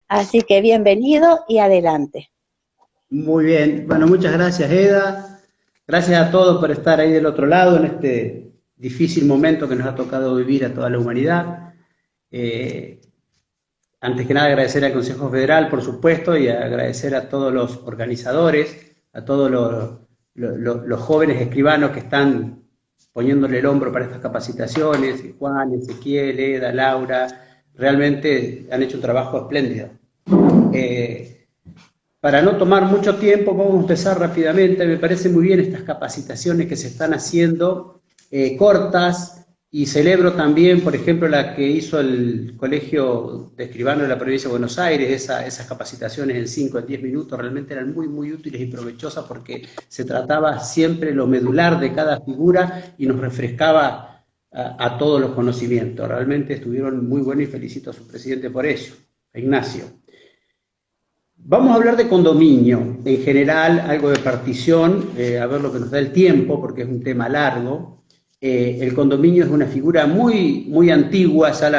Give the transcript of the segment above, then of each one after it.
Así que bienvenido y adelante. Muy bien, bueno, muchas gracias, Eda. Gracias a todos por estar ahí del otro lado en este difícil momento que nos ha tocado vivir a toda la humanidad. Antes que nada agradecer al Consejo Federal, por supuesto, y agradecer a todos los organizadores, a todos los jóvenes escribanos que están poniéndole el hombro para estas capacitaciones, Juan, Ezequiel, Eda, Laura, realmente han hecho un trabajo espléndido. Para no tomar mucho tiempo, vamos a empezar rápidamente. Me parece muy bien estas capacitaciones que se están haciendo, cortas, y celebro también, por ejemplo, la que hizo el Colegio de Escribanos de la Provincia de Buenos Aires, esas capacitaciones en 5 o 10 minutos, realmente eran muy, muy útiles y provechosas porque se trataba siempre lo medular de cada figura y nos refrescaba a todos los conocimientos. Realmente estuvieron muy buenos y felicito a su presidente por eso, a Ignacio. Vamos a hablar de condominio, en general, algo de partición, a ver lo que nos da el tiempo, porque es un tema largo. El condominio es una figura muy, muy antigua, ya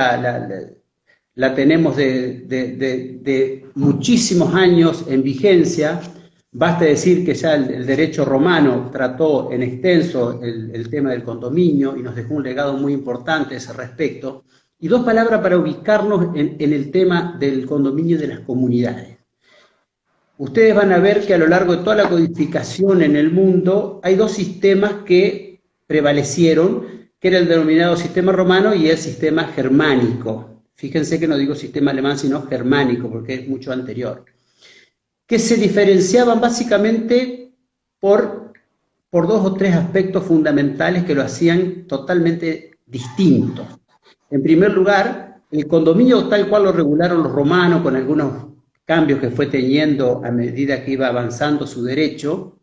la tenemos de muchísimos años en vigencia. Basta decir que ya el derecho romano trató en extenso el tema del condominio y nos dejó un legado muy importante a ese respecto. Y dos palabras para ubicarnos en el tema del condominio de las comunidades. Ustedes van a ver que a lo largo de toda la codificación en el mundo hay dos sistemas que prevalecieron, que era el denominado sistema romano y el sistema germánico. Fíjense que no digo sistema alemán, sino germánico, porque es mucho anterior. Que se diferenciaban básicamente por dos o tres aspectos fundamentales que lo hacían totalmente distinto. En primer lugar, el condominio tal cual lo regularon los romanos, con algunos cambios que fue teniendo a medida que iba avanzando su derecho,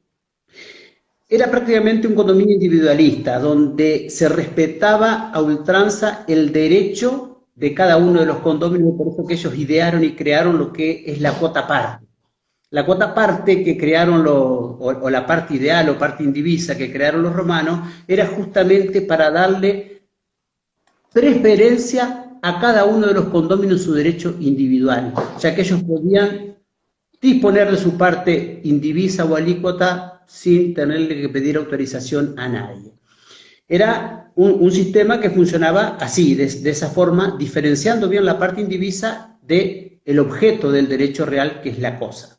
era prácticamente un condominio individualista, donde se respetaba a ultranza el derecho de cada uno de los condominios, por eso que ellos idearon y crearon lo que es la cuota parte. La cuota parte que crearon o la parte ideal o parte indivisa que crearon los romanos, era justamente para darle preferencia a cada uno de los condóminos su derecho individual, ya que ellos podían disponer de su parte indivisa o alícuota sin tenerle que pedir autorización a nadie. Era un sistema que funcionaba así, de esa forma, diferenciando bien la parte indivisa del objeto del derecho real, que es la cosa.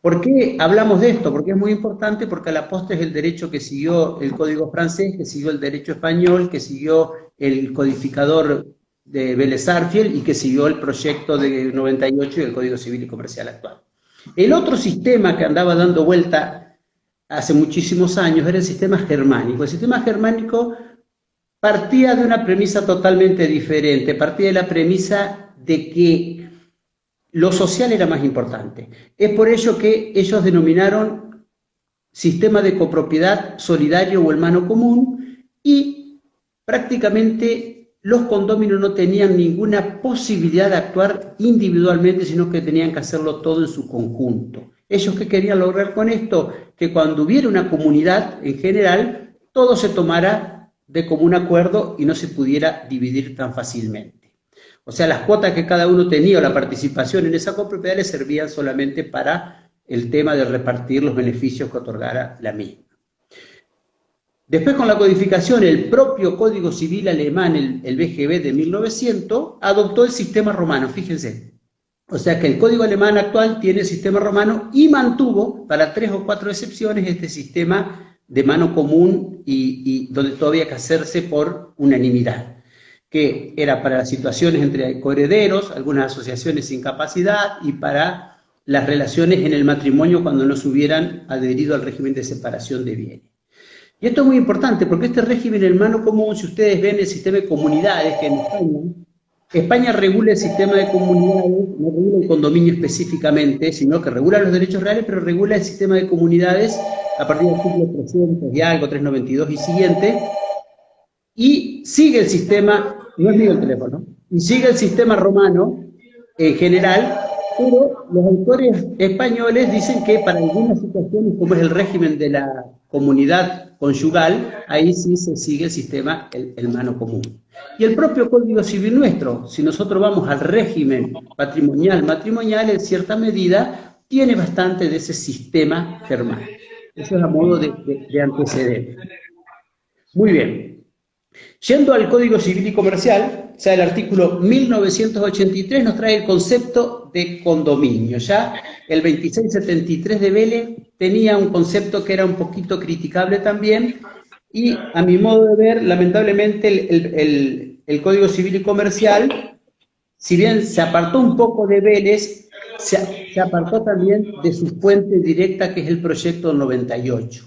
¿Por qué hablamos de esto? Porque es muy importante, porque a la postre es el derecho que siguió el Código francés, que siguió el derecho español, que siguió el codificador de Vélez Sarsfield y que siguió el proyecto de 98 y el Código Civil y Comercial actual. El otro sistema que andaba dando vuelta hace muchísimos años era el sistema germánico. El sistema germánico partía de una premisa totalmente diferente, partía de la premisa de que lo social era más importante. Es por ello que ellos denominaron sistema de copropiedad solidario o hermano común, y prácticamente los condóminos no tenían ninguna posibilidad de actuar individualmente, sino que tenían que hacerlo todo en su conjunto. ¿Ellos qué querían lograr con esto? Que cuando hubiera una comunidad en general, todo se tomara de común acuerdo y no se pudiera dividir tan fácilmente. O sea, las cuotas que cada uno tenía o la participación en esa copropiedad le servían solamente para el tema de repartir los beneficios que otorgara la misma. Después, con la codificación, el propio Código Civil alemán, el BGB de 1900, adoptó el sistema romano, fíjense. O sea que el Código alemán actual tiene el sistema romano y mantuvo, para 3 o 4 excepciones, este sistema de mano común y donde todo había que hacerse por unanimidad, que era para las situaciones entre coherederos, algunas asociaciones sin capacidad y para las relaciones en el matrimonio cuando no se hubieran adherido al régimen de separación de bienes. Y esto es muy importante porque este régimen en mano común, si ustedes ven el sistema de comunidades que en España regula el sistema de comunidades, no regula el condominio específicamente, sino que regula los derechos reales, pero regula el sistema de comunidades a partir del artículo 300 y algo, 392 y siguiente, y sigue el sistema, no es mío el teléfono, y sigue el sistema romano en general, pero los autores españoles dicen que para algunas situaciones, como es el régimen de la comunidad conyugal, ahí sí se sigue el sistema el mano común. Y el propio Código Civil nuestro, si nosotros vamos al régimen matrimonial, en cierta medida, tiene bastante de ese sistema germano. Eso es a modo de antecedente. Muy bien. Yendo al Código Civil y Comercial, o sea, el artículo 1983 nos trae el concepto de condominio. Ya el 2673 de Vélez tenía un concepto que era un poquito criticable también, y a mi modo de ver, lamentablemente, el Código Civil y Comercial, si bien se apartó un poco de Vélez, se apartó también de su fuente directa, que es el Proyecto 98.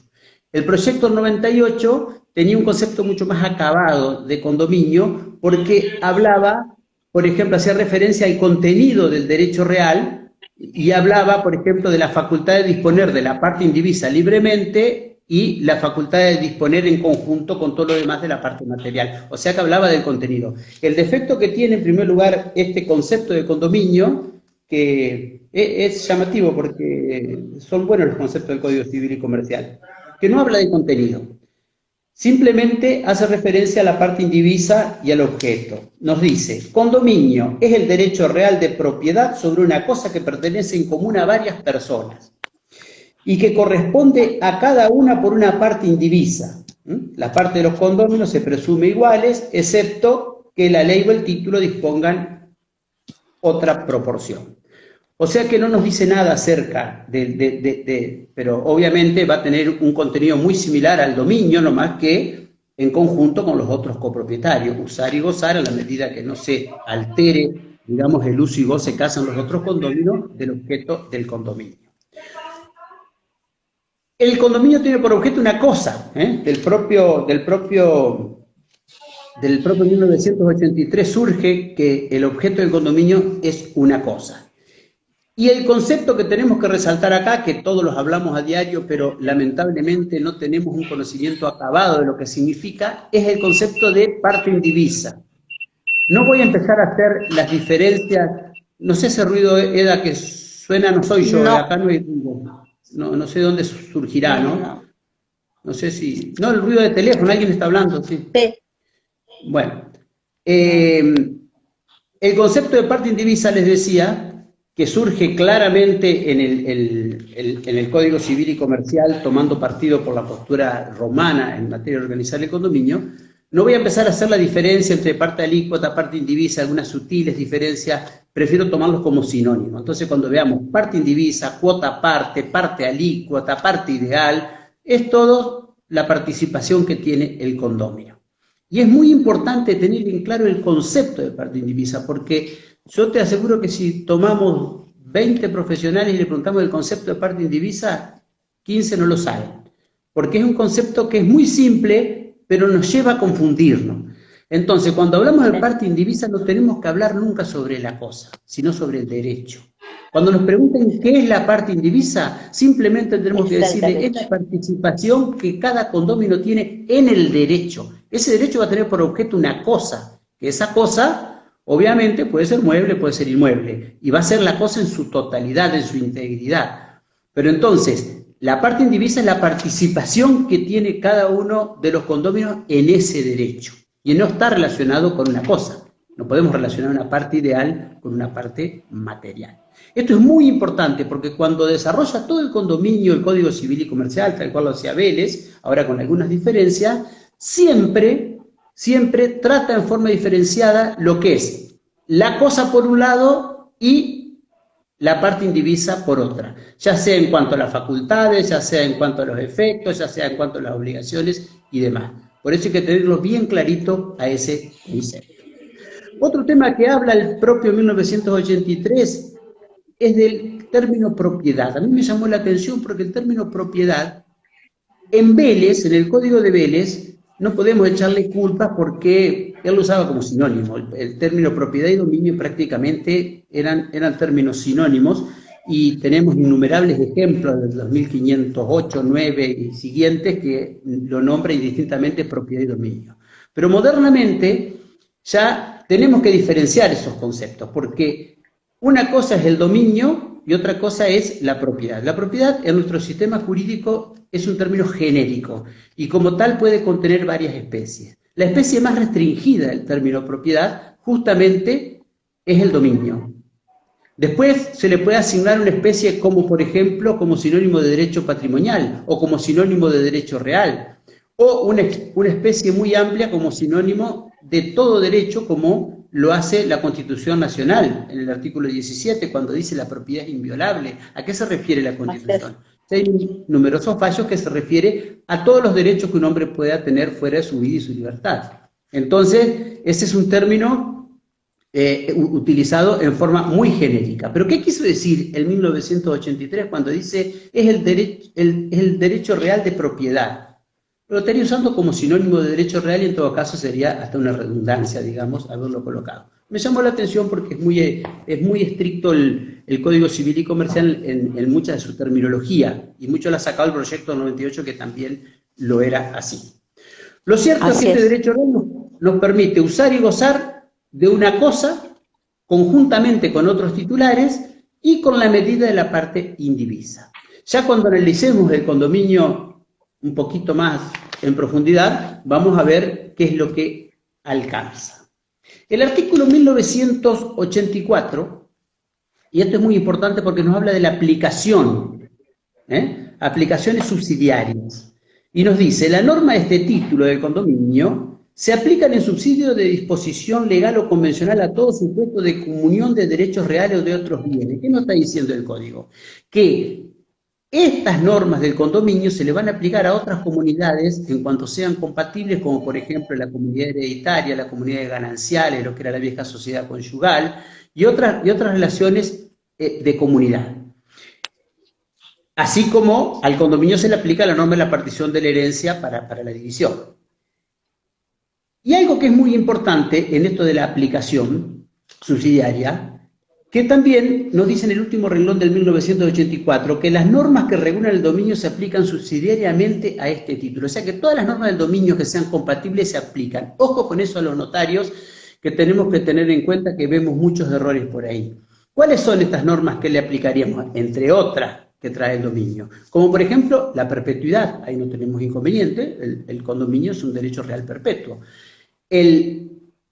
El Proyecto 98 tenía un concepto mucho más acabado de condominio, porque hablaba, por ejemplo, hacía referencia al contenido del derecho real, y hablaba, por ejemplo, de la facultad de disponer de la parte indivisa libremente y la facultad de disponer en conjunto con todo lo demás de la parte material. O sea que hablaba del contenido. El defecto que tiene, en primer lugar, este concepto de condominio, que es llamativo porque son buenos los conceptos del Código Civil y Comercial, que no habla de contenido. Simplemente hace referencia a la parte indivisa y al objeto. Nos dice, condominio es el derecho real de propiedad sobre una cosa que pertenece en común a varias personas y que corresponde a cada una por una parte indivisa. La parte de los condóminos se presume iguales, excepto que la ley o el título dispongan otra proporción. O sea que no nos dice nada acerca pero obviamente va a tener un contenido muy similar al dominio, no más que en conjunto con los otros copropietarios, usar y gozar a la medida que no se altere, digamos, el uso y goce que hacen los otros condóminos del objeto del condominio. El condominio tiene por objeto una cosa, del propio 1983 surge que el objeto del condominio es una cosa. Y el concepto que tenemos que resaltar acá, que todos los hablamos a diario, pero lamentablemente no tenemos un conocimiento acabado de lo que significa, es el concepto de parte indivisa. No voy a empezar a hacer las diferencias, no sé ese ruido, Eda, que suena, no soy yo, no. Acá no hay ruido. No sé dónde surgirá, ¿no? No sé si... No, el ruido de teléfono, alguien está hablando, sí. Bueno, el concepto de parte indivisa, les decía, que surge claramente en el Código Civil y Comercial, tomando partido por la postura romana en materia de organizar el condominio. No voy a empezar a hacer la diferencia entre parte alícuota, parte indivisa, algunas sutiles diferencias, prefiero tomarlos como sinónimos. Entonces, cuando veamos parte indivisa, cuota parte alícuota, parte ideal, es todo la participación que tiene el condominio. Y es muy importante tener en claro el concepto de parte indivisa, porque yo te aseguro que si tomamos 20 profesionales y le preguntamos el concepto de parte indivisa, 15 no lo saben. Porque es un concepto que es muy simple, pero nos lleva a confundirnos. Entonces, cuando hablamos de parte indivisa, no tenemos que hablar nunca sobre la cosa, sino sobre el derecho. Cuando nos pregunten qué es la parte indivisa, simplemente tenemos que decirle, es la participación que cada condominio tiene en el derecho. Ese derecho va a tener por objeto una cosa, que esa cosa, obviamente, puede ser mueble, puede ser inmueble, y va a ser la cosa en su totalidad, en su integridad. Pero entonces, la parte indivisa es la participación que tiene cada uno de los condóminos en ese derecho, y no está relacionado con una cosa. No podemos relacionar una parte ideal con una parte material. Esto es muy importante porque cuando desarrolla todo el condominio, el Código Civil y Comercial, tal cual lo hacía Vélez, ahora con algunas diferencias, siempre trata en forma diferenciada lo que es la cosa por un lado y la parte indivisa por otra, ya sea en cuanto a las facultades, ya sea en cuanto a los efectos, ya sea en cuanto a las obligaciones y demás. Por eso hay que tenerlo bien clarito a ese concepto. Otro tema que habla el propio 1983 es del término propiedad. A mí me llamó la atención porque el término propiedad, en Vélez, en el Código de Vélez, no podemos echarle culpas porque él lo usaba como sinónimo. El término propiedad y dominio prácticamente eran términos sinónimos, y tenemos innumerables ejemplos del 2508, 9 y siguientes que lo nombran indistintamente propiedad y dominio. Pero modernamente ya tenemos que diferenciar esos conceptos, porque una cosa es el dominio y otra cosa es la propiedad. La propiedad en nuestro sistema jurídico es un término genérico y como tal puede contener varias especies. La especie más restringida del término propiedad justamente es el dominio. Después se le puede asignar una especie como, por ejemplo, como sinónimo de derecho patrimonial o como sinónimo de derecho real, o una especie muy amplia como sinónimo de todo derecho, como lo hace la Constitución Nacional en el artículo 17, cuando dice la propiedad es inviolable. ¿A qué se refiere la Constitución? Hay numerosos fallos que se refiere a todos los derechos que un hombre pueda tener fuera de su vida y su libertad. Entonces, ese es un término utilizado en forma muy genérica. ¿Pero qué quiso decir en 1983 cuando dice es el derecho real de propiedad? Lo estaría usando como sinónimo de derecho real y en todo caso sería hasta una redundancia, digamos, haberlo colocado. Me llamó la atención porque es muy estricto el Código Civil y Comercial en mucha de su terminología, y mucho la ha sacado el proyecto 98 que también lo era así. Lo cierto es que este derecho real nos permite usar y gozar de una cosa conjuntamente con otros titulares y con la medida de la parte indivisa. Ya cuando analicemos el condominio un poquito más en profundidad, vamos a ver qué es lo que alcanza. El artículo 1984, y esto es muy importante porque nos habla de la aplicación, aplicaciones subsidiarias, y nos dice, la norma de este título del condominio se aplican en subsidio de disposición legal o convencional a todo sujeto de comunión de derechos reales o de otros bienes. ¿Qué nos está diciendo el Código? Que estas normas del condominio se le van a aplicar a otras comunidades en cuanto sean compatibles, como por ejemplo la comunidad hereditaria, la comunidad de gananciales, lo que era la vieja sociedad conyugal, y otras relaciones de comunidad. Así como al condominio se le aplica la norma de la partición de la herencia para la división. Y algo que es muy importante en esto de la aplicación subsidiaria, que también nos dice en el último renglón del 1984, que las normas que regulan el dominio se aplican subsidiariamente a este título. O sea que todas las normas del dominio que sean compatibles se aplican. Ojo con eso a los notarios, que tenemos que tener en cuenta que vemos muchos errores por ahí. ¿Cuáles son estas normas que le aplicaríamos? Entre otras que trae el dominio. Como por ejemplo la perpetuidad, ahí no tenemos inconveniente, el condominio es un derecho real perpetuo.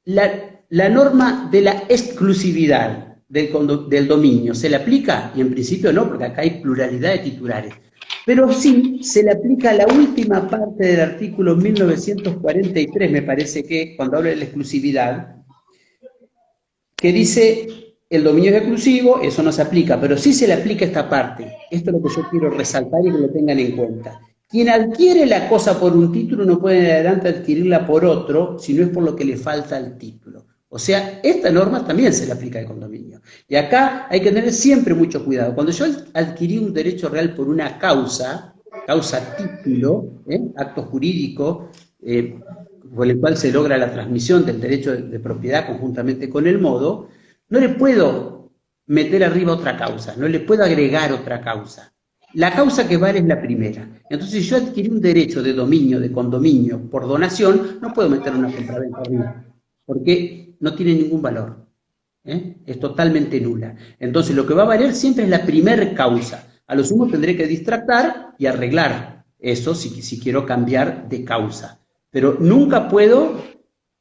La norma de la exclusividad del dominio, ¿se le aplica? Y en principio no, porque acá hay pluralidad de titulares. Pero sí se le aplica la última parte del artículo 1943, me parece que, cuando habla de la exclusividad, que dice, el dominio es exclusivo, eso no se aplica, pero sí se le aplica esta parte. Esto es lo que yo quiero resaltar y que lo tengan en cuenta. Quien adquiere la cosa por un título no puede en adelante adquirirla por otro, si no es por lo que le falta al título. O sea, esta norma también se le aplica al condominio. Y acá hay que tener siempre mucho cuidado. Cuando yo adquirí un derecho real por una causa título, acto jurídico, por el cual se logra la transmisión del derecho de propiedad conjuntamente con el modo, no le puedo meter arriba otra causa, no le puedo agregar otra causa. La causa que vale es la primera. Entonces, si yo adquirí un derecho de dominio, de condominio, por donación, no puedo meter una compraventa arriba, porque no tiene ningún valor. Es totalmente nula. Entonces, lo que va a valer siempre es la primer causa. A lo sumo tendré que distractar y arreglar eso si quiero cambiar de causa. Pero nunca puedo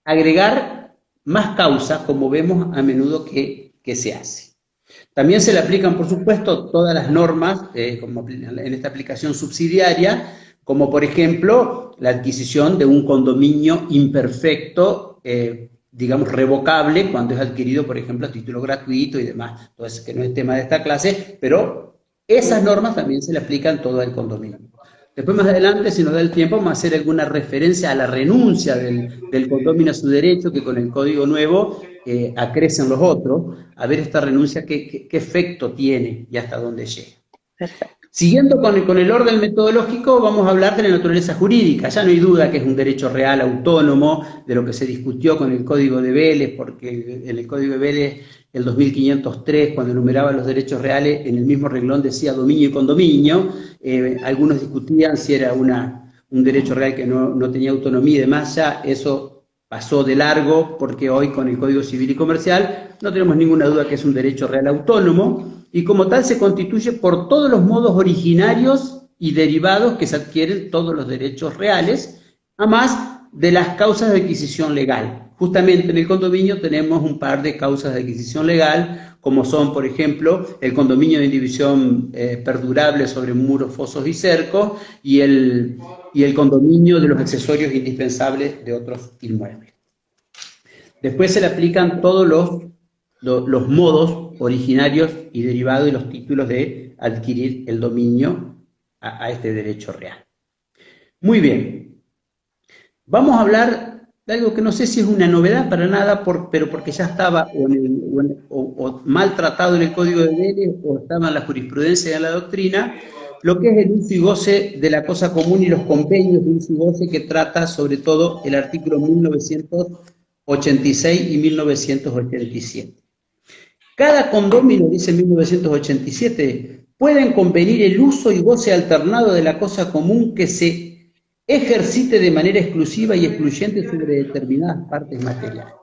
agregar más causas, como vemos a menudo que se hace. También se le aplican, por supuesto, todas las normas, como en esta aplicación subsidiaria, como por ejemplo la adquisición de un condominio imperfecto, digamos revocable, cuando es adquirido, por ejemplo, a título gratuito y demás. Entonces, que no es tema de esta clase, pero esas normas también se le aplican todo el condominio. Después, más adelante, si nos da el tiempo, vamos a hacer alguna referencia a la renuncia del condominio a su derecho, que con el Código Nuevo acrecen los otros, a ver esta renuncia qué efecto tiene y hasta dónde llega. Perfecto. Siguiendo con el orden metodológico, vamos a hablar de la naturaleza jurídica. Ya no hay duda que es un derecho real autónomo, de lo que se discutió con el Código de Vélez, porque en el Código de Vélez, el 2503, cuando enumeraba los derechos reales, en el mismo renglón decía dominio y condominio. Algunos discutían si era un derecho real que no tenía autonomía y demás. Ya eso pasó de largo, porque hoy con el Código Civil y Comercial no tenemos ninguna duda que es un derecho real autónomo. y como tal se constituye por todos los modos originarios y derivados que se adquieren todos los derechos reales, a más de las causas de adquisición legal. Justamente en el condominio tenemos un par de causas de adquisición legal, como son, por ejemplo, el condominio de indivisión perdurable sobre muros, fosos y cercos, y el condominio de los accesorios indispensables de otros inmuebles. Después se le aplican todos los modos originarios y derivados y los títulos de adquirir el dominio a este derecho real. Muy bien. Vamos a hablar de algo que no sé si es una novedad para nada, pero porque ya estaba o mal tratado en el Código de Deberes o estaba en la jurisprudencia y en la doctrina, lo que es el uso y goce de la cosa común y los convenios de uso y goce que trata sobre todo el artículo 1986 y 1987. Cada condominio, dice 1987, pueden convenir el uso y goce alternado de la cosa común que se ejercite de manera exclusiva y excluyente sobre determinadas partes materiales.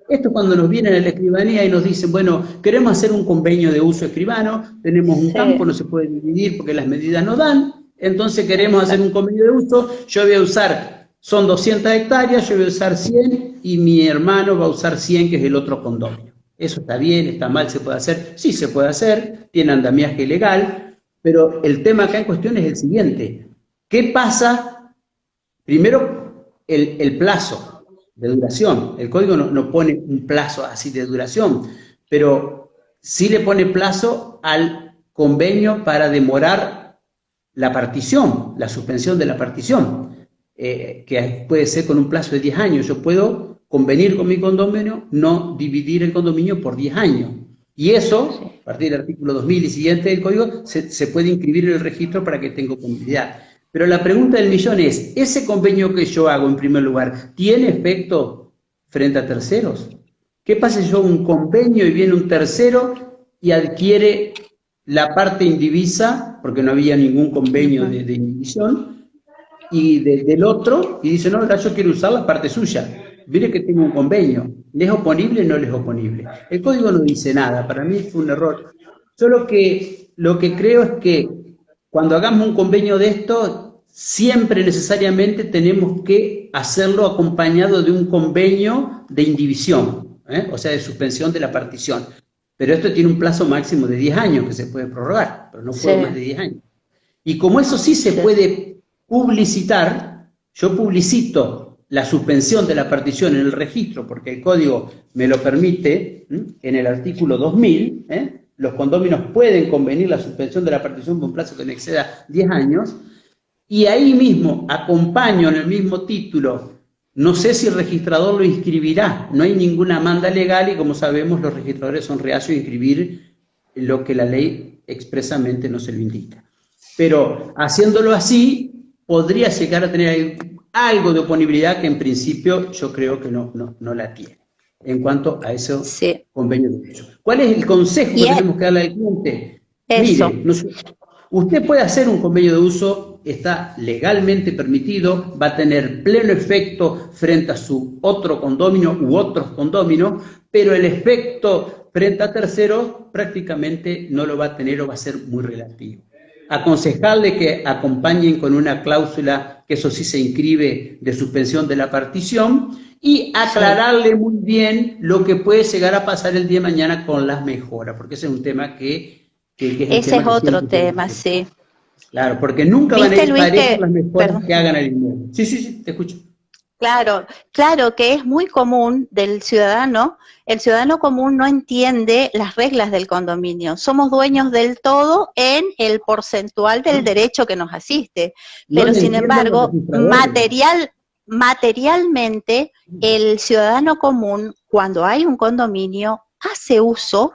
Esto cuando nos vienen a la escribanía y nos dicen, bueno, queremos hacer un convenio de uso escribano, tenemos un campo, no se puede dividir porque las medidas no dan, entonces queremos hacer un convenio de uso, yo voy a usar, son 200 hectáreas, yo voy a usar 100 y mi hermano va a usar 100, que es el otro condominio. ¿Eso está bien, está mal, se puede hacer? Sí se puede hacer, tiene andamiaje legal, pero el tema acá en cuestión es el siguiente. ¿Qué pasa? Primero, el plazo de duración. El código no pone un plazo así de duración, pero sí le pone plazo al convenio para demorar la partición, la suspensión de la partición, que puede ser con un plazo de 10 años. Yo puedo convenir con mi condominio, no dividir el condominio por 10 años. Y eso, a partir del artículo 2000 y siguiente del código, se puede inscribir en el registro para que tenga comunidad. Pero la pregunta del millón es, ¿ese convenio que yo hago en primer lugar tiene efecto frente a terceros? ¿Qué pasa si yo hago un convenio y viene un tercero y adquiere la parte indivisa, porque no había ningún convenio de indivisión, y del otro, y dice, no, ahora yo quiero usar la parte suya, mire que tengo un convenio, ¿le es oponible o no le es oponible? El código no dice nada, para mí fue un error. Yo lo que creo es que cuando hagamos un convenio de esto, siempre necesariamente tenemos que hacerlo acompañado de un convenio de indivisión, o sea, de suspensión de la partición. Pero esto tiene un plazo máximo de 10 años que se puede prorrogar, pero no puede más de 10 años. Y como eso sí se puede publicitar, yo publicito la suspensión de la partición en el registro, porque el código me lo permite, en el artículo 2000, los condóminos pueden convenir la suspensión de la partición por un plazo que no exceda 10 años, y ahí mismo acompaño en el mismo título, no sé si el registrador lo inscribirá, no hay ninguna manda legal y como sabemos los registradores son reacios a inscribir lo que la ley expresamente no se lo indica. Pero haciéndolo así, podría llegar a tener algo de oponibilidad que en principio yo creo que no la tiene, en cuanto a esos convenios de uso. ¿Cuál es el consejo que tenemos que darle al cliente? Mire, usted puede hacer un convenio de uso, está legalmente permitido, va a tener pleno efecto frente a su otro condominio u otros condóminos, pero el efecto frente a terceros prácticamente no lo va a tener o va a ser muy relativo. Aconsejarle que acompañen con una cláusula, que eso sí se inscribe, de suspensión de la partición, y aclararle muy bien lo que puede llegar a pasar el día de mañana con las mejoras, porque ese es un tema que ese es otro tema, sí. Claro, porque nunca van a ir parejos las mejoras que hagan al inmueble. Sí, te escucho. Claro, que es muy común del ciudadano. El ciudadano común no entiende las reglas del condominio. Somos dueños del todo en el porcentual del derecho que nos asiste. Pero sin embargo, materialmente, el ciudadano común, cuando hay un condominio, hace uso,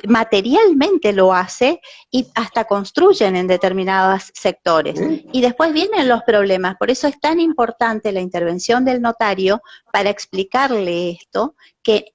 materialmente lo hace y hasta construyen en determinados sectores. Y después vienen los problemas. Por eso es tan importante la intervención del notario para explicarle esto, que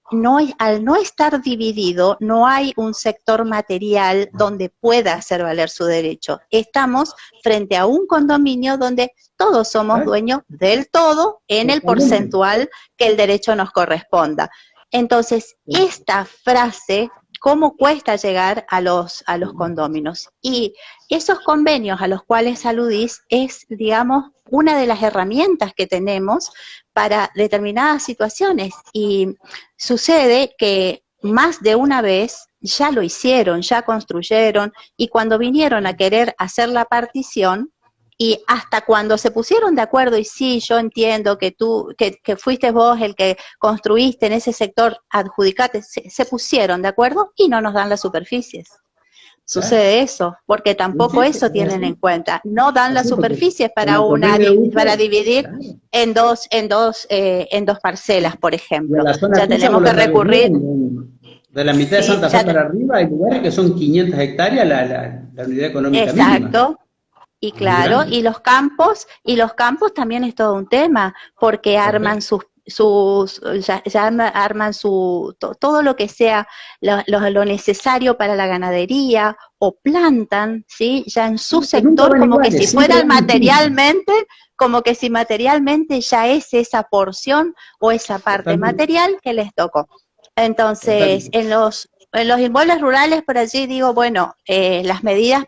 al no estar dividido, no hay un sector material donde pueda hacer valer su derecho. Estamos frente a un condominio donde todos somos dueños del todo en el porcentual que el derecho nos corresponda. Entonces, esta frase cómo cuesta llegar a los condóminos. Y esos convenios a los cuales aludís es, digamos, una de las herramientas que tenemos para determinadas situaciones. Y sucede que más de una vez ya lo hicieron, ya construyeron, y cuando vinieron a querer hacer la partición, y hasta cuando se pusieron de acuerdo, y sí, yo entiendo que que fuiste vos el que construiste en ese sector, adjudicate, se pusieron de acuerdo y no nos dan las superficies. Sucede eso, porque tampoco eso tienen en cuenta. No dan las superficies para dividir en dos parcelas, por ejemplo. Ya tenemos que recurrir. De la mitad de Santa Fe para arriba hay lugares que son 500 hectáreas la unidad económica mínima. Exacto. Y claro, y los campos también es todo un tema, porque arman arman todo lo que sea lo necesario para la ganadería, o plantan, ¿sí? Ya en su sector, como que si fueran materialmente, como que si materialmente ya es esa porción o esa parte material que les tocó. Entonces, en los inmuebles rurales, por allí digo, bueno, las medidas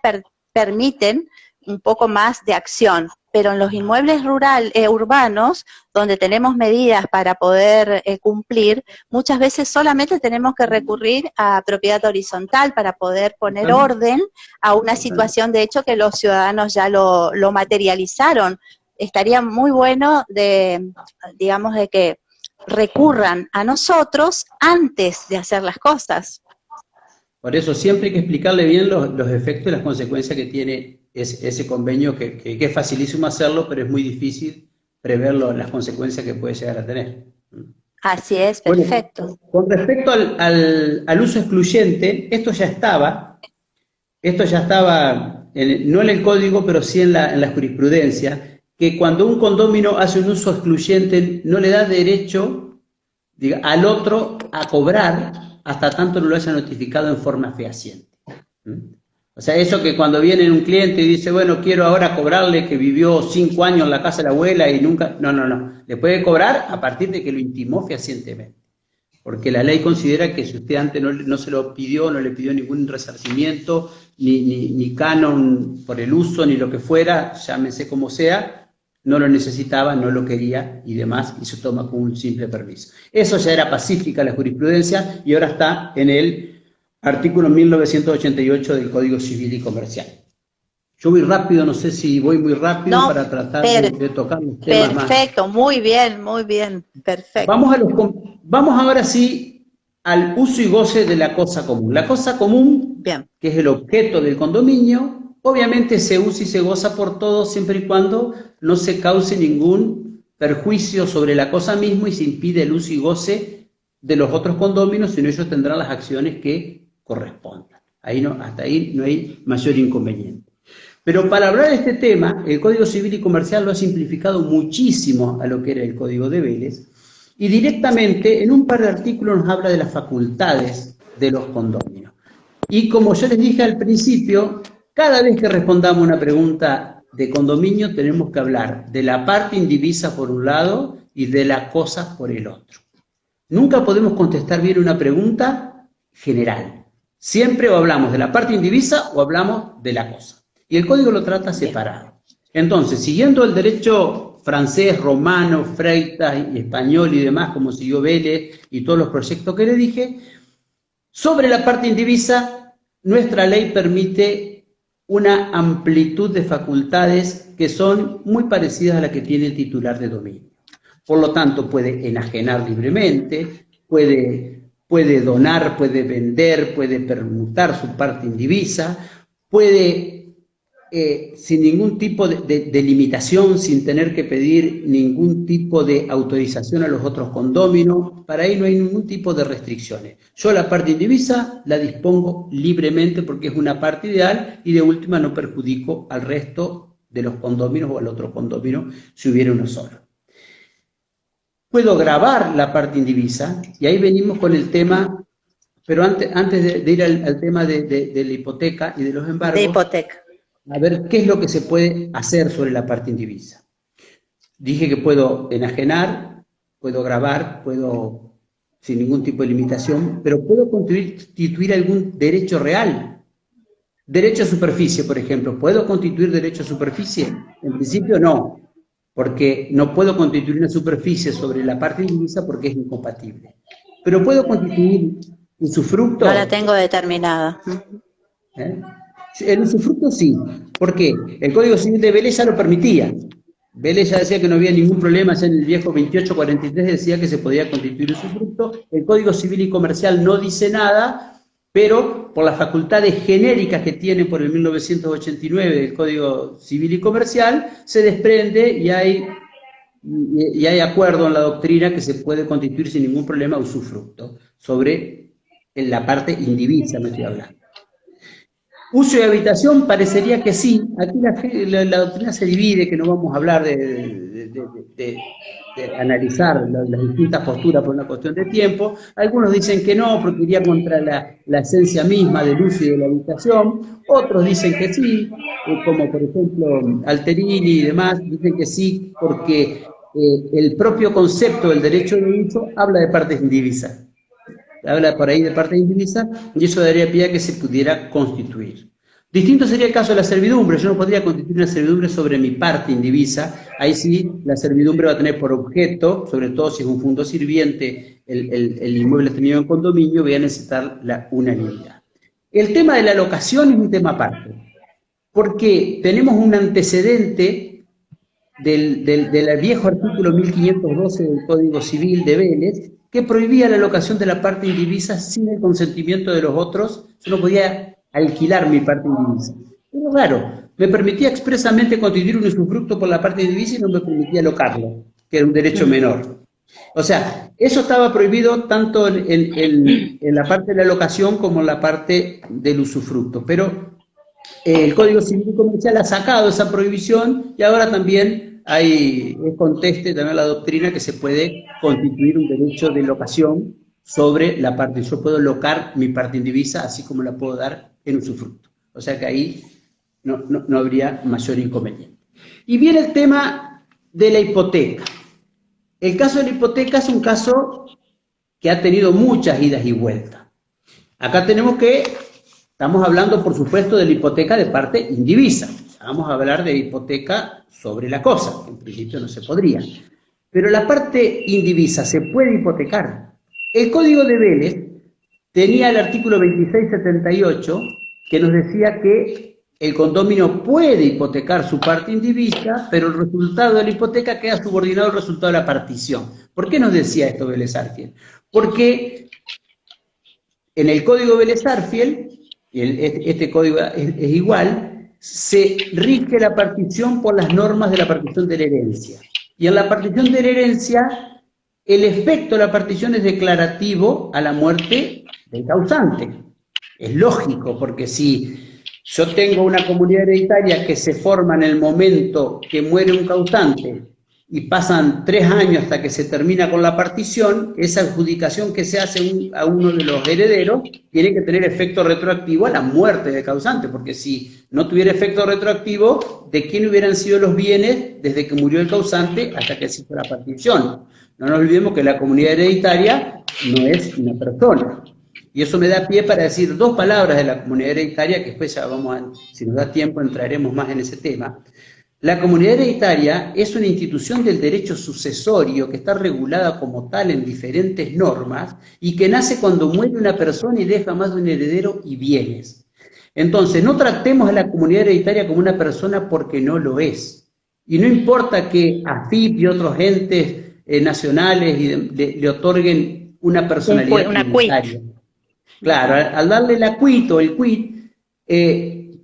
permiten un poco más de acción, pero en los inmuebles urbanos, donde tenemos medidas para poder cumplir, muchas veces solamente tenemos que recurrir a propiedad horizontal para poder poner orden a una situación, de hecho, que los ciudadanos ya lo materializaron. Estaría muy bueno digamos, de que recurran a nosotros antes de hacer las cosas. Por eso siempre hay que explicarle bien los efectos y las consecuencias que tiene ese convenio, que es facilísimo hacerlo, pero es muy difícil prever las consecuencias que puede llegar a tener. Así es, perfecto. Bueno, con respecto al uso excluyente, esto ya estaba no en el código, pero sí en la jurisprudencia, que cuando un condominio hace un uso excluyente no le da derecho al otro a cobrar hasta tanto no lo haya notificado en forma fehaciente. O sea, eso que cuando viene un cliente y dice, bueno, quiero ahora cobrarle que vivió 5 años en la casa de la abuela y nunca... No. Le puede cobrar a partir de que lo intimó fehacientemente. Porque la ley considera que si usted antes no se lo pidió, no le pidió ningún resarcimiento, ni canon por el uso, ni lo que fuera, llámese como sea, no lo necesitaba, no lo quería y demás, y se toma como un simple permiso. Eso ya era pacífica la jurisprudencia y ahora está en el artículo 1988 del Código Civil y Comercial. Yo voy rápido, no sé si voy muy rápido para tratar de tocar los temas más. Perfecto, muy bien, perfecto. Vamos ahora sí al uso y goce de la cosa común. La cosa común, bien, que es el objeto del condominio, obviamente se usa y se goza por todos siempre y cuando no se cause ningún perjuicio sobre la cosa misma y se impide el uso y goce de los otros condóminos, sino ellos tendrán las acciones que correspondan. Hasta ahí no hay mayor inconveniente. Pero para hablar de este tema, el Código Civil y Comercial lo ha simplificado muchísimo a lo que era el Código de Vélez, y directamente en un par de artículos nos habla de las facultades de los condominios. Y como yo les dije al principio, cada vez que respondamos una pregunta de condominio tenemos que hablar de la parte indivisa por un lado y de la cosa por el otro. Nunca podemos contestar bien una pregunta general. Siempre o hablamos de la parte indivisa o hablamos de la cosa. Y el código lo trata separado. Entonces, siguiendo el derecho francés, romano, freitas y español y demás, como siguió Vélez y todos los proyectos que le dije, sobre la parte indivisa, nuestra ley permite una amplitud de facultades que son muy parecidas a las que tiene el titular de dominio. Por lo tanto, puede enajenar libremente, puede donar, puede vender, puede permutar su parte indivisa, puede, sin ningún tipo de limitación, sin tener que pedir ningún tipo de autorización a los otros condóminos, para ahí no hay ningún tipo de restricciones. Yo la parte indivisa la dispongo libremente porque es una parte ideal y de última no perjudico al resto de los condóminos o al otro condomino si hubiera uno solo. Puedo grabar la parte indivisa, y ahí venimos con el tema, pero antes de ir al tema de la hipoteca y de los embargos, de hipoteca, a ver qué es lo que se puede hacer sobre la parte indivisa. Dije que puedo enajenar, puedo grabar, puedo sin ningún tipo de limitación, pero puedo constituir algún derecho real. Derecho a superficie, por ejemplo, ¿puedo constituir derecho a superficie? En principio no, porque no puedo constituir una superficie sobre la parte indivisa porque es incompatible. Pero puedo constituir usufructo. No la tengo determinada. El usufructo sí. ¿Por qué? El Código Civil de Vélez ya lo permitía. Vélez ya decía que no había ningún problema, ya en el viejo 2843 decía que se podía constituir usufructo. El Código Civil y Comercial no dice nada, pero por las facultades genéricas que tiene por el 1989 del Código Civil y Comercial, se desprende y hay acuerdo en la doctrina que se puede constituir sin ningún problema usufructo, sobre la parte indivisa me estoy hablando. Uso y habitación parecería que sí, aquí la doctrina se divide, que no vamos a hablar de analizar las distintas posturas por una cuestión de tiempo. Algunos dicen que no, porque iría contra la esencia misma del uso y de la habitación. Otros dicen que sí, como por ejemplo Alterini y demás, dicen que sí, porque el propio concepto del derecho de uso habla de partes indivisas. Habla por ahí de partes indivisas, y eso daría pie a que se pudiera constituir. Distinto sería el caso de la servidumbre. Yo no podría constituir una servidumbre sobre mi parte indivisa. Ahí sí, la servidumbre va a tener por objeto, sobre todo si es un fondo sirviente, el inmueble tenido en condominio, voy a necesitar la unanimidad. El tema de la locación es un tema aparte, porque tenemos un antecedente del viejo artículo 1512 del Código Civil de Vélez, que prohibía la locación de la parte indivisa sin el consentimiento de los otros. Yo no podía alquilar mi parte indivisa. Pero claro, me permitía expresamente constituir un usufructo por la parte indivisa y no me permitía locarlo, que era un derecho menor. O sea, eso estaba prohibido tanto en la parte de la locación como en la parte del usufructo. Pero el Código Civil y Comercial ha sacado esa prohibición y ahora también es conteste también la doctrina que se puede constituir un derecho de locación sobre la parte. Yo puedo locar mi parte indivisa así como la puedo dar en usufructo. O sea que ahí no habría mayor inconveniente. Y viene el tema de la hipoteca. El caso de la hipoteca es un caso que ha tenido muchas idas y vueltas. Acá estamos hablando por supuesto de la hipoteca de parte indivisa. Vamos a hablar de hipoteca sobre la cosa, que en principio no se podría. Pero la parte indivisa se puede hipotecar. El Código de Vélez tenía el artículo 2678 que nos decía que el condominio puede hipotecar su parte indivisa, pero el resultado de la hipoteca queda subordinado al resultado de la partición. ¿Por qué nos decía esto Vélez Arfiel? Porque en el Código Vélez Arfiel, y este código es igual, se rige la partición por las normas de la partición de la herencia. Y en la partición de la herencia, el efecto de la partición es declarativo a la muerte del causante. Es lógico, porque si yo tengo una comunidad hereditaria que se forma en el momento que muere un causante y pasan 3 años hasta que se termina con la partición, esa adjudicación que se hace a uno de los herederos tiene que tener efecto retroactivo a la muerte del causante, porque si no tuviera efecto retroactivo, ¿de quién hubieran sido los bienes desde que murió el causante hasta que se hizo la partición? No nos olvidemos que la comunidad hereditaria no es una persona. Y eso me da pie para decir 2 palabras de la comunidad hereditaria, que después ya si nos da tiempo, entraremos más en ese tema. La comunidad hereditaria es una institución del derecho sucesorio que está regulada como tal en diferentes normas y que nace cuando muere una persona y deja más de un heredero y bienes. Entonces, no tratemos a la comunidad hereditaria como una persona porque no lo es. Y no importa que AFIP y otros entes nacionales le otorguen una personalidad tributaria. Claro, al darle la quit o el quit,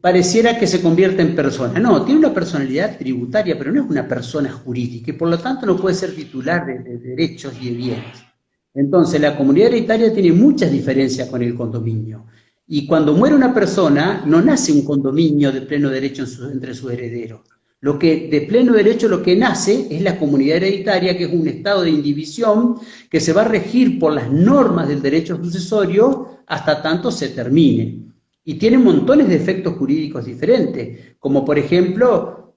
pareciera que se convierte en persona. No, tiene una personalidad tributaria, pero no es una persona jurídica, y por lo tanto no puede ser titular de derechos y de bienes. Entonces, la comunidad hereditaria tiene muchas diferencias con el condominio. Y cuando muere una persona, no nace un condominio de pleno derecho entre sus herederos. De pleno derecho lo que nace es la comunidad hereditaria, que es un estado de indivisión que se va a regir por las normas del derecho sucesorio hasta tanto se termine. Y tiene montones de efectos jurídicos diferentes, como por ejemplo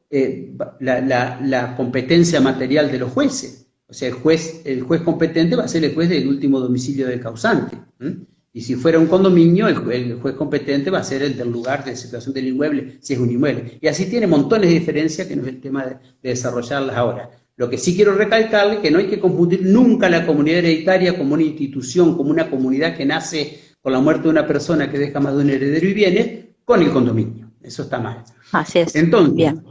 la competencia material de los jueces. O sea, el juez competente va a ser el juez del último domicilio del causante. Y si fuera un condominio, el juez competente va a ser el del lugar de situación del inmueble, si es un inmueble. Y así tiene montones de diferencias que no es el tema de desarrollarlas ahora. Lo que sí quiero recalcarle es que no hay que confundir nunca la comunidad hereditaria como una institución, como una comunidad que nace con la muerte de una persona que deja más de un heredero y bienes, con el condominio. Eso está mal. Así es. Entonces, Bien.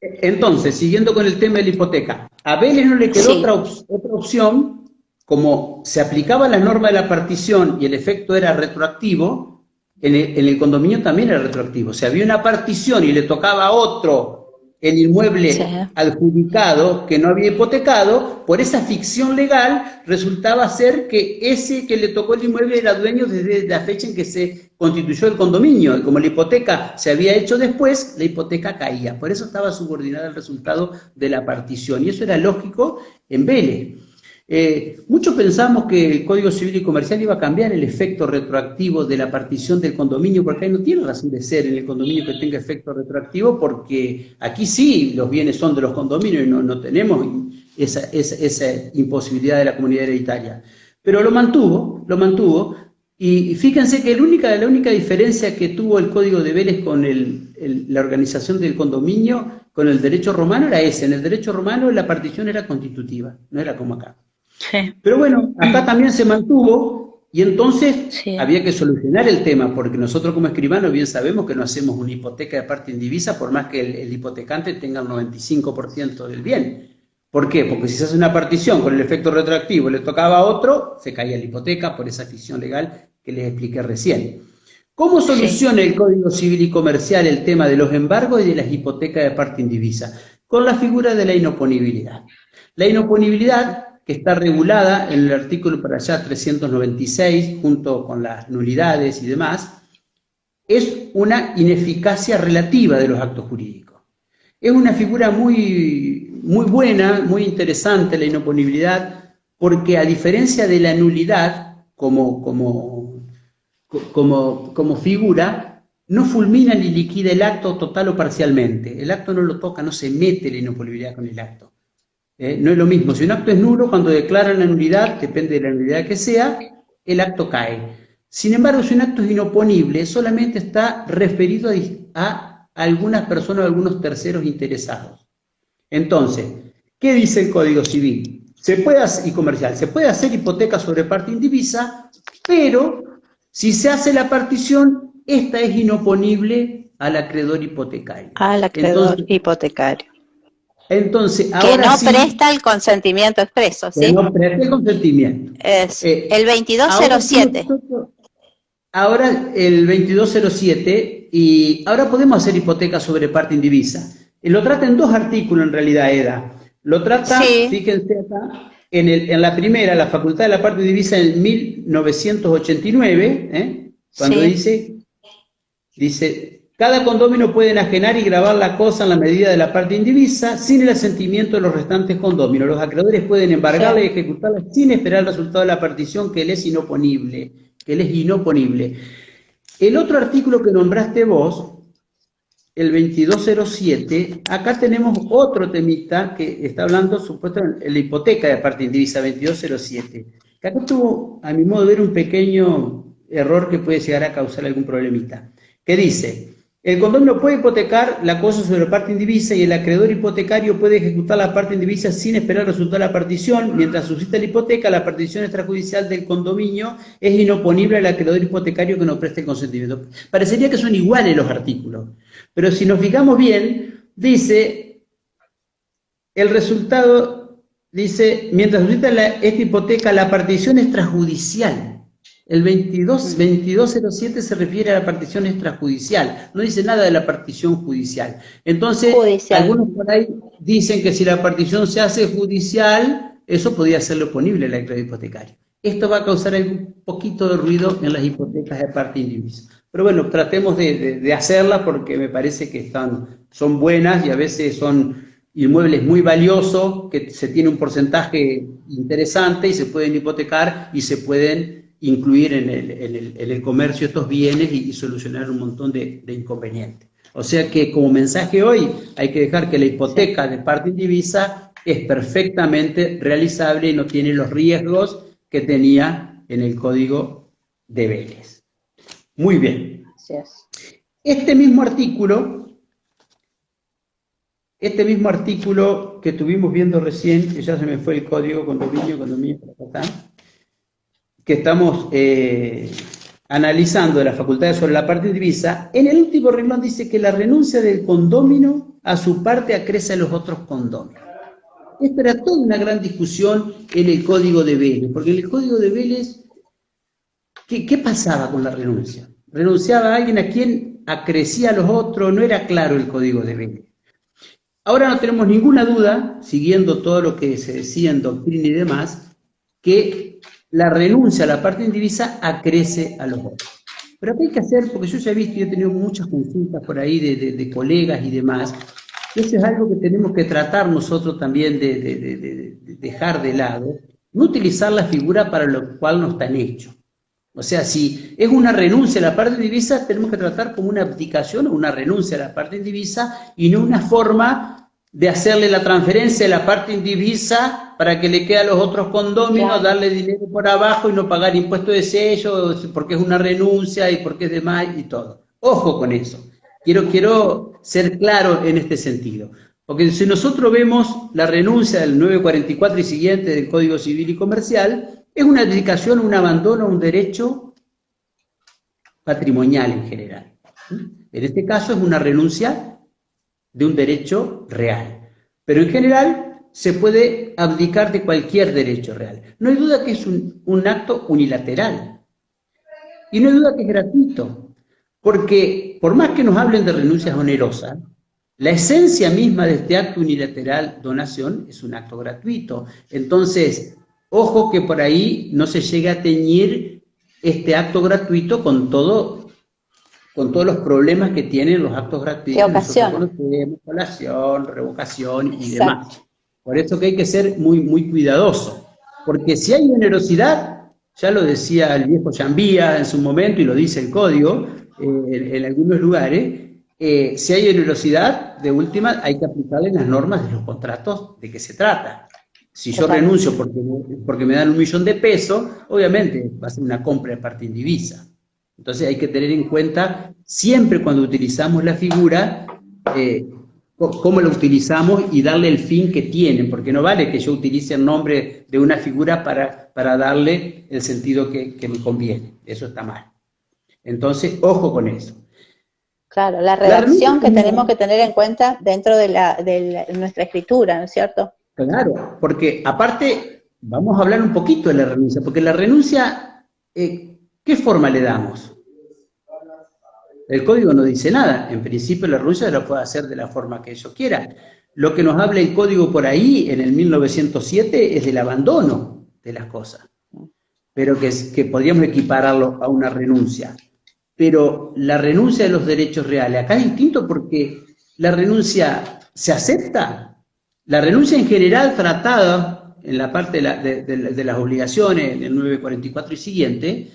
Entonces, siguiendo con el tema de la hipoteca, a Vélez no le quedó Sí. otra opción, como se aplicaba la norma de la partición y el efecto era retroactivo, en el condominio también era retroactivo. O sea, había una partición y le tocaba a otro el inmueble Sí. adjudicado que no había hipotecado, por esa ficción legal resultaba ser que ese que le tocó el inmueble era dueño desde la fecha en que se constituyó el condominio, y como la hipoteca se había hecho después, la hipoteca caía. Por eso estaba subordinada al resultado de la partición, y eso era lógico en Vélez. Muchos pensamos que el Código Civil y Comercial iba a cambiar el efecto retroactivo de la partición del condominio, porque ahí no tiene razón de ser en el condominio que tenga efecto retroactivo, porque aquí sí los bienes son de los condominios y no tenemos esa imposibilidad de la comunidad hereditaria. Pero lo mantuvo, y fíjense que la única diferencia que tuvo el Código de Vélez con la organización del condominio, con el derecho romano, era ese. En el derecho romano la partición era constitutiva, no era como acá. Sí. Pero bueno, acá también se mantuvo, y entonces Sí. había que solucionar el tema, porque nosotros como escribanos bien sabemos que no hacemos una hipoteca de parte indivisa por más que el hipotecante tenga un 95% del bien. ¿Por qué? Porque si se hace una partición con el efecto retroactivo y le tocaba a otro, se caía la hipoteca por esa ficción legal que les expliqué recién. ¿Cómo soluciona el Código Civil y Comercial el tema de los embargos y de las hipotecas de parte indivisa? Con la figura de la inoponibilidad. La inoponibilidad, que está regulada en el artículo para allá 396, junto con las nulidades y demás, es una ineficacia relativa de los actos jurídicos. Es una figura muy buena, muy interesante la inoponibilidad, porque a diferencia de la nulidad como figura, no fulmina ni liquida el acto total o parcialmente. El acto no lo toca, no se mete la inoponibilidad con el acto. No es lo mismo. Si un acto es nulo, cuando declaran la nulidad, depende de la nulidad que sea, el acto cae. Sin embargo, si un acto es inoponible, solamente está referido a algunas personas o algunos terceros interesados. Entonces, ¿qué dice el Código Civil y Comercial? Se puede hacer hipoteca sobre parte indivisa, pero si se hace la partición, esta es inoponible al acreedor hipotecario. Al acreedor hipotecario. Entonces, que ahora no sí, presta el consentimiento expreso, ¿sí? que no preste el consentimiento. Es el 2207. Ahora el 2207, y ahora podemos hacer hipoteca sobre parte indivisa. Lo trata en dos artículos en realidad, Eda. Lo trata, Sí. fíjense acá, en la primera, la facultad de la parte indivisa en 1989, cuando Sí. dice, cada condominio puede enajenar y gravar la cosa en la medida de la parte indivisa sin el asentimiento de los restantes condóminos. Los acreedores pueden embargarla y ejecutarla sin esperar el resultado de la partición, que él es inoponible. El otro artículo que nombraste vos, el 2207, acá tenemos otro temita que está hablando supuestamente de la hipoteca de parte indivisa, 2207. Que acá tuvo, a mi modo de ver, un pequeño error que puede llegar a causar algún problemita. Que dice, el condominio puede hipotecar la cosa sobre parte indivisa y el acreedor hipotecario puede ejecutar la parte indivisa sin esperar el resultado de la partición. Mientras subsista la hipoteca, la partición extrajudicial del condominio es inoponible al acreedor hipotecario que no preste el consentimiento. Parecería que son iguales los artículos, pero si nos fijamos bien, dice, el resultado, dice, mientras subsista esta hipoteca, la partición extrajudicial. El 2207 se refiere a la partición extrajudicial, no dice nada de la partición judicial. Entonces, algunos por ahí dicen que si la partición se hace judicial, eso podría ser oponible al acreedor hipotecario. Esto va a causar un poquito de ruido en las hipotecas de parte indivisa. Pero bueno, tratemos de hacerlas porque me parece que son buenas y a veces son inmuebles muy valiosos, que se tiene un porcentaje interesante y se pueden hipotecar y se pueden incluir en el comercio estos bienes y solucionar un montón de inconvenientes. O sea que como mensaje hoy hay que dejar que la hipoteca de parte indivisa es perfectamente realizable y no tiene los riesgos que tenía en el Código de Vélez. Muy bien. Gracias. Este mismo artículo que estuvimos viendo recién, que ya se me fue el código, condominio, por acá, que estamos analizando de las facultades sobre la parte indivisa, en el último renglón dice que la renuncia del condómino a su parte acrece a los otros condóminos. Esta era toda una gran discusión en el Código de Vélez, porque en el Código de Vélez, ¿qué pasaba con la renuncia? Renunciaba a alguien a quien acrecía a los otros, no era claro el Código de Vélez. Ahora no tenemos ninguna duda, siguiendo todo lo que se decía en doctrina y demás, que la renuncia a la parte indivisa acrece a los otros. Pero ¿qué hay que hacer? Porque yo ya he visto y he tenido muchas consultas por ahí de colegas y demás. Eso es algo que tenemos que tratar nosotros también de dejar de lado, no utilizar la figura para lo cual no están hechos. O sea, si es una renuncia a la parte indivisa, tenemos que tratar como una abdicación o una renuncia a la parte indivisa y no una forma de hacerle la transferencia de la parte indivisa para que le quede a los otros condóminos, claro, darle dinero por abajo y no pagar impuesto de sello, porque es una renuncia y porque es demás y todo. Ojo con eso. Quiero ser claro en este sentido. Porque si nosotros vemos la renuncia del 944 y siguiente del Código Civil y Comercial, es una abdicación, un abandono a un derecho patrimonial en general. En este caso es una renuncia de un derecho real. Pero en general se puede abdicar de cualquier derecho real. No hay duda que es un acto unilateral. Y no hay duda que es gratuito. Porque por más que nos hablen de renuncias onerosas, la esencia misma de este acto unilateral, donación, es un acto gratuito. Entonces, ojo que por ahí no se llegue a teñir este acto gratuito con todos los problemas que tienen los actos gratuitos. Nosotros conocemos, colación, revocación y demás. Por eso que hay que ser muy, muy cuidadoso. Porque si hay onerosidad, ya lo decía el viejo Llambía en su momento y lo dice el Código, en algunos lugares, si hay onerosidad, de última, hay que aplicarle las normas de los contratos de que se trata. Si yo renuncio porque me dan 1.000.000 de pesos, obviamente va a ser una compra de parte indivisa. Entonces hay que tener en cuenta, siempre cuando utilizamos la figura, cómo la utilizamos y darle el fin que tienen, porque no vale que yo utilice el nombre de una figura para darle el sentido que me conviene. Eso está mal. Entonces, ojo con eso. Claro, la redacción que tenemos que tener en cuenta dentro de nuestra escritura, ¿no es cierto? Claro, porque aparte, vamos a hablar un poquito de la renuncia, porque la renuncia, ¿qué forma le damos? El Código no dice nada. En principio la renuncia la puede hacer de la forma que yo quiera. Lo que nos habla el Código por ahí, en el 1907, es del abandono de las cosas. Pero que podríamos equipararlo a una renuncia. Pero la renuncia de los derechos reales, acá es distinto porque la renuncia se acepta. La renuncia en general tratada en la parte de las obligaciones, del 944 y siguiente,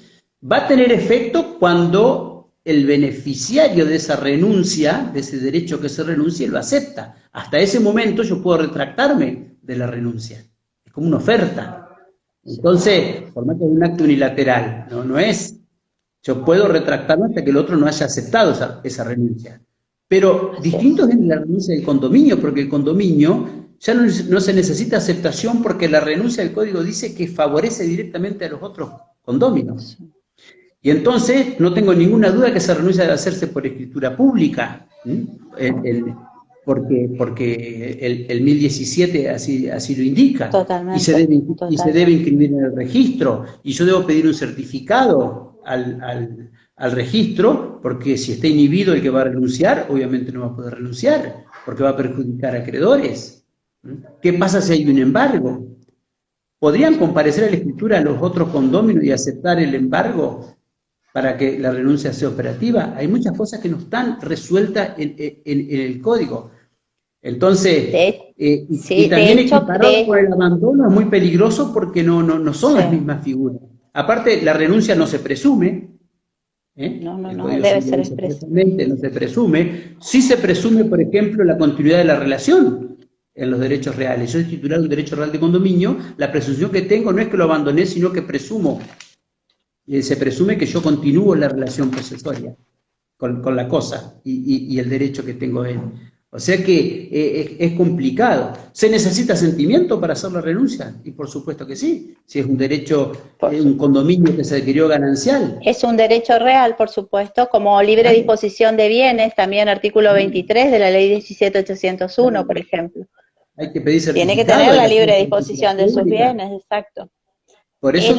va a tener efecto cuando el beneficiario de esa renuncia, de ese derecho que se renuncie, lo acepta. Hasta ese momento yo puedo retractarme de la renuncia. Es como una oferta. Entonces, por más que es un acto unilateral, no es. Yo puedo retractarme hasta que el otro no haya aceptado esa renuncia. Pero distinto es en la renuncia del condominio, porque el condominio ya no se necesita aceptación porque la renuncia del Código dice que favorece directamente a los otros condóminos. Y entonces no tengo ninguna duda que esa renuncia debe hacerse por escritura pública, porque el 1017 así lo indica. Totalmente, y se debe inscribir en el registro, y yo debo pedir un certificado al registro, porque si está inhibido el que va a renunciar, obviamente no va a poder renunciar, porque va a perjudicar a acreedores. ¿Qué pasa si hay un embargo? ¿Podrían comparecer a la escritura los otros condóminos y aceptar el embargo para que la renuncia sea operativa? Hay muchas cosas que no están resueltas en el Código. Entonces, y también equiparado por el abandono es muy peligroso porque no son las mismas figuras. Aparte, la renuncia no se presume. No debe ser expresa. No se presume. Sí se presume, por ejemplo, la continuidad de la relación. en los derechos reales. Yo soy titular de un derecho real de condominio, la presunción que tengo no es que lo abandoné, sino que presumo, se presume que yo continúo la relación posesoria con la cosa y el derecho que tengo en. O sea que es complicado. ¿Se necesita sentimiento para hacer la renuncia? Y por supuesto que sí, si es un derecho, un condominio que se adquirió ganancial. Es un derecho real, por supuesto, como libre disposición de bienes, también artículo 23 de la ley 17.801, por ejemplo. Hay que pedir certificado. Tiene que tener la libre disposición de sus bienes, exacto. Por eso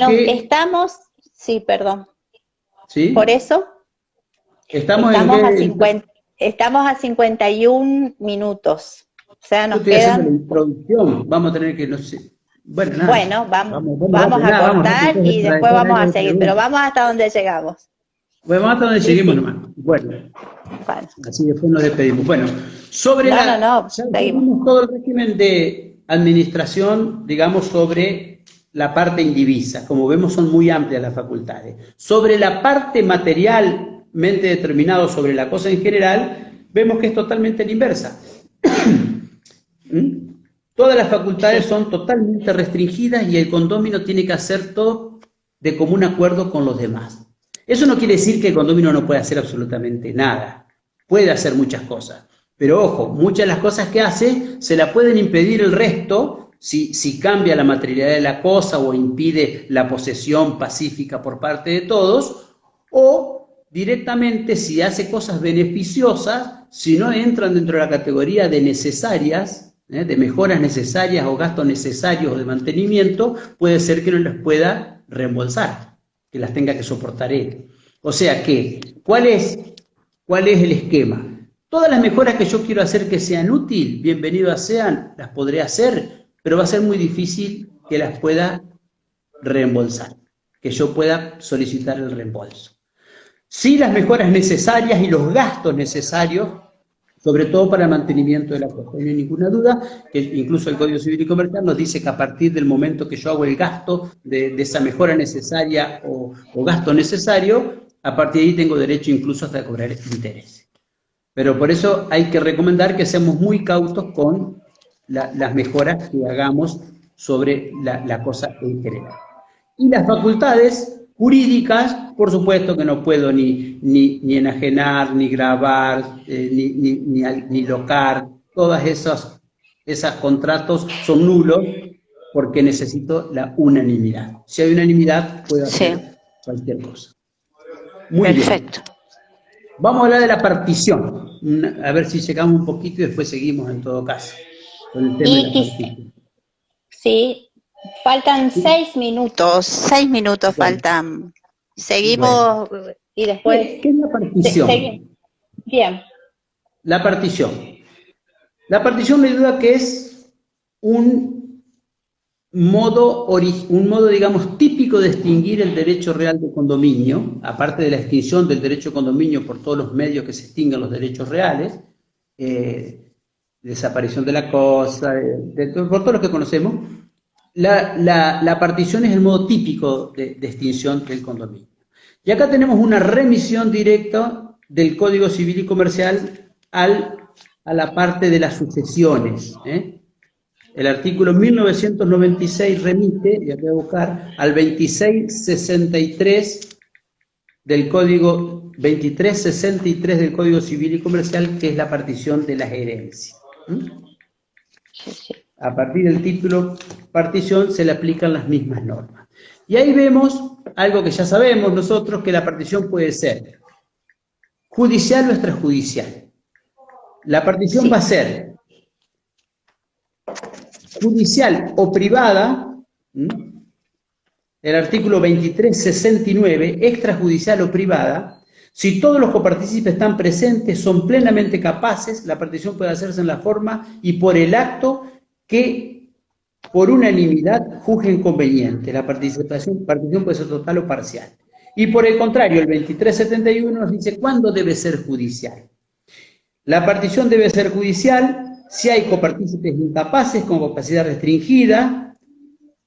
sí, perdón. ¿Sí? Por eso estamos a 51 minutos. O sea, nos quedan... la introducción, vamos a tener que, no sé... Bueno, vamos a cortar y después vamos a seguir, pero vamos hasta donde llegamos. Bueno, vamos hasta donde lleguemos nomás. Bueno, así después nos despedimos. Bueno, sobre seguimos todo el régimen de administración, digamos, sobre la parte indivisa. Como vemos, son muy amplias las facultades. Sobre la parte materialmente determinada, sobre la cosa en general, vemos que es totalmente la inversa. Todas las facultades son totalmente restringidas y el condómino tiene que hacer todo de común acuerdo con los demás. Eso no quiere decir que el condómino no pueda hacer absolutamente nada. Puede hacer muchas cosas. Pero ojo, muchas de las cosas que hace se la pueden impedir el resto si cambia la materialidad de la cosa o impide la posesión pacífica por parte de todos, o directamente si hace cosas beneficiosas, si no entran dentro de la categoría de necesarias, de mejoras necesarias o gastos necesarios de mantenimiento, puede ser que no las pueda reembolsar, que las tenga que soportar él. O sea que, ¿cuál es el esquema? Todas las mejoras que yo quiero hacer que sean útiles, bienvenidas sean, las podré hacer, pero va a ser muy difícil que las pueda reembolsar, que yo pueda solicitar el reembolso. Sí, las mejoras necesarias y los gastos necesarios, sobre todo para el mantenimiento de la cosa. No hay ninguna duda que incluso el Código Civil y Comercial nos dice que a partir del momento que yo hago el gasto de esa mejora necesaria o gasto necesario, a partir de ahí tengo derecho incluso hasta a cobrar intereses. Pero por eso hay que recomendar que seamos muy cautos con las mejoras que hagamos sobre la cosa en general. Y las facultades jurídicas, por supuesto que no puedo ni enajenar, ni grabar, ni locar, todas esos contratos son nulos porque necesito la unanimidad. Si hay unanimidad, puedo hacer cualquier cosa. Muy perfecto. Bien. Vamos a hablar de la partición, a ver si llegamos un poquito y después seguimos en todo caso con el tema de la partición. Sí, faltan 6 minutos, 6 minutos faltan. Seguimos y después... ¿Qué es la partición? Bien. La partición. La partición me duda que es un modo, digamos, típico de extinguir el derecho real de condominio, aparte de la extinción del derecho de condominio por todos los medios que se extinguen los derechos reales, desaparición de la cosa, por todos los que conocemos. La partición es el modo típico de extinción del condominio. Y acá tenemos una remisión directa del Código Civil y Comercial a la parte de las sucesiones. El artículo 1996 remite, y voy a buscar, al 2663 del Código, 2363 del Código Civil y Comercial, que es la partición de las herencias. A partir del título partición se le aplican las mismas normas. Y ahí vemos algo que ya sabemos nosotros, que la partición puede ser judicial o extrajudicial. La partición va a ser judicial o privada, el artículo 2369, extrajudicial o privada. Si todos los copartícipes están presentes, son plenamente capaces, la partición puede hacerse en la forma y por el acto que por unanimidad juzguen conveniente. La partición puede ser total o parcial. Y por el contrario, el 2371 nos dice cuándo debe ser judicial. La partición debe ser judicial si hay copartícipes incapaces con capacidad restringida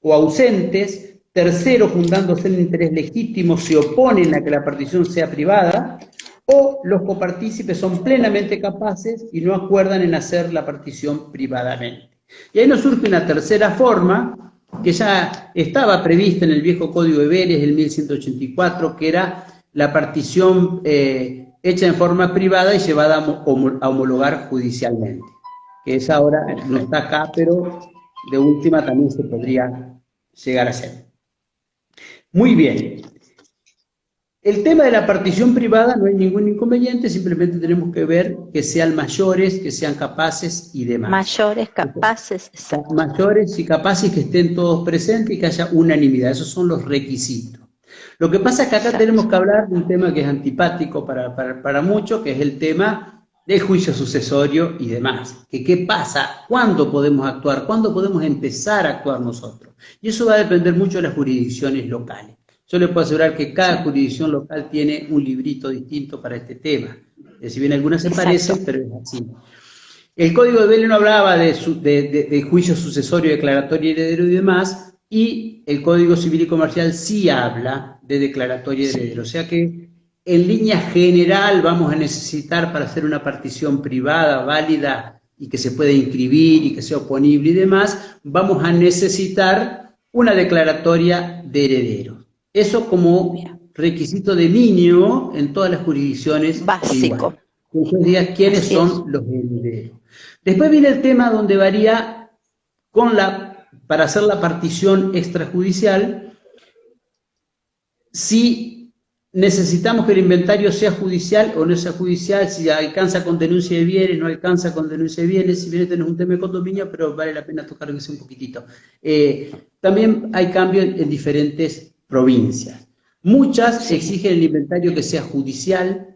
o ausentes, terceros fundándose en interés legítimo se oponen a que la partición sea privada, o los copartícipes son plenamente capaces y no acuerdan en hacer la partición privadamente. Y ahí nos surge una tercera forma, que ya estaba prevista en el viejo Código de Vélez, el 1184, que era la partición hecha en forma privada y llevada a homologar judicialmente. Que esa ahora no está acá, pero de última también se podría llegar a hacer. Muy bien. El tema de la partición privada no hay ningún inconveniente, simplemente tenemos que ver que sean mayores, que sean capaces y demás. Mayores, capaces, exacto. Mayores y capaces, que estén todos presentes y que haya unanimidad. Esos son los requisitos. Lo que pasa es que acá Exacto. tenemos que hablar de un tema que es antipático para muchos, que es el tema del juicio sucesorio y demás. Que ¿qué pasa? ¿Cuándo podemos actuar? ¿Cuándo podemos empezar a actuar nosotros? Y eso va a depender mucho de las jurisdicciones locales. Yo les puedo asegurar que cada jurisdicción local tiene un librito distinto para este tema. Si bien algunas se parecen, pero es así. El Código de Vélez no hablaba de juicio sucesorio, declaratorio, heredero y demás, y el Código Civil y Comercial sí habla de declaratorio y heredero. O sea que, en línea general, vamos a necesitar, para hacer una partición privada, válida, y que se pueda inscribir y que sea oponible y demás, vamos a necesitar una declaratoria de heredero. Eso como requisito de mínimo en todas las jurisdicciones. Básico. Que usted diga quiénes son los herederos. Después viene el tema donde varía para hacer la partición extrajudicial, si necesitamos que el inventario sea judicial o no sea judicial, si alcanza con denuncia de bienes, no alcanza con denuncia de bienes, si bien este no es un tema de condominio, pero vale la pena tocarlo que sea un poquitito. También hay cambios en diferentes provincias. Muchas exigen el inventario que sea judicial,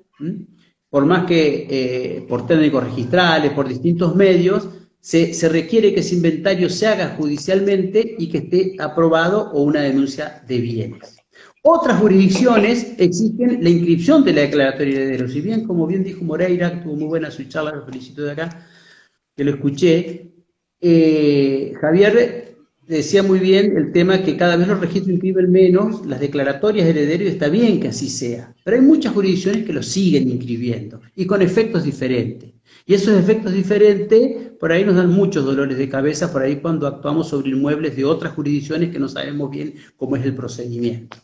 por más que por técnicos registrales, por distintos medios, se requiere que ese inventario se haga judicialmente y que esté aprobado o una denuncia de bienes. Otras jurisdicciones exigen la inscripción de la declaratoria de heredero. Si bien, como bien dijo Moreira, que tuvo muy buena su charla, lo felicito de acá, que lo escuché, Javier decía muy bien el tema que cada vez los registros inscriben menos las declaratorias de heredero, y está bien que así sea, pero hay muchas jurisdicciones que lo siguen inscribiendo y con efectos diferentes. Y esos efectos diferentes por ahí nos dan muchos dolores de cabeza, por ahí cuando actuamos sobre inmuebles de otras jurisdicciones que no sabemos bien cómo es el procedimiento.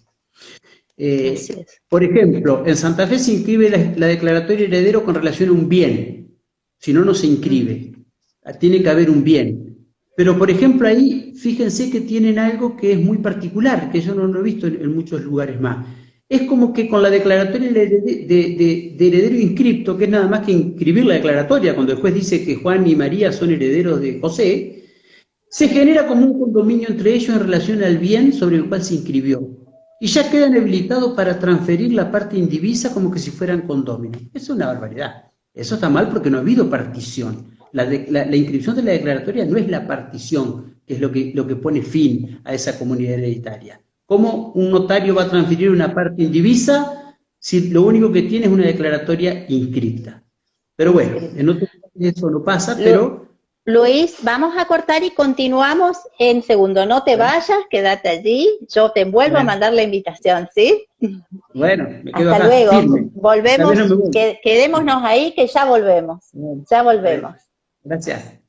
Por ejemplo, en Santa Fe se inscribe la declaratoria de heredero con relación a un bien, si no, no se inscribe. Tiene que haber un bien. Pero, por ejemplo, ahí, fíjense que tienen algo que es muy particular, que yo no lo he visto en muchos lugares más. Es como que con la declaratoria de heredero inscripto, que es nada más que inscribir la declaratoria, cuando después dice que Juan y María son herederos de José, se genera como un condominio entre ellos en relación al bien sobre el cual se inscribió. Y ya quedan habilitados para transferir la parte indivisa como que si fueran condóminos. Eso es una barbaridad. Eso está mal porque no ha habido partición. La inscripción de la declaratoria no es la partición, que es lo que pone fin a esa comunidad hereditaria. ¿Cómo un notario va a transferir una parte indivisa si lo único que tiene es una declaratoria inscripta? Pero bueno, en otros países eso no pasa, pero... Luis, vamos a cortar y continuamos en segundo. No te vayas, quédate allí. Yo te vuelvo a mandar la invitación, ¿sí? Bueno, me quedo hasta acá, luego. firme. Volvemos, quedémonos ahí que ya volvemos. Ya volvemos. Gracias.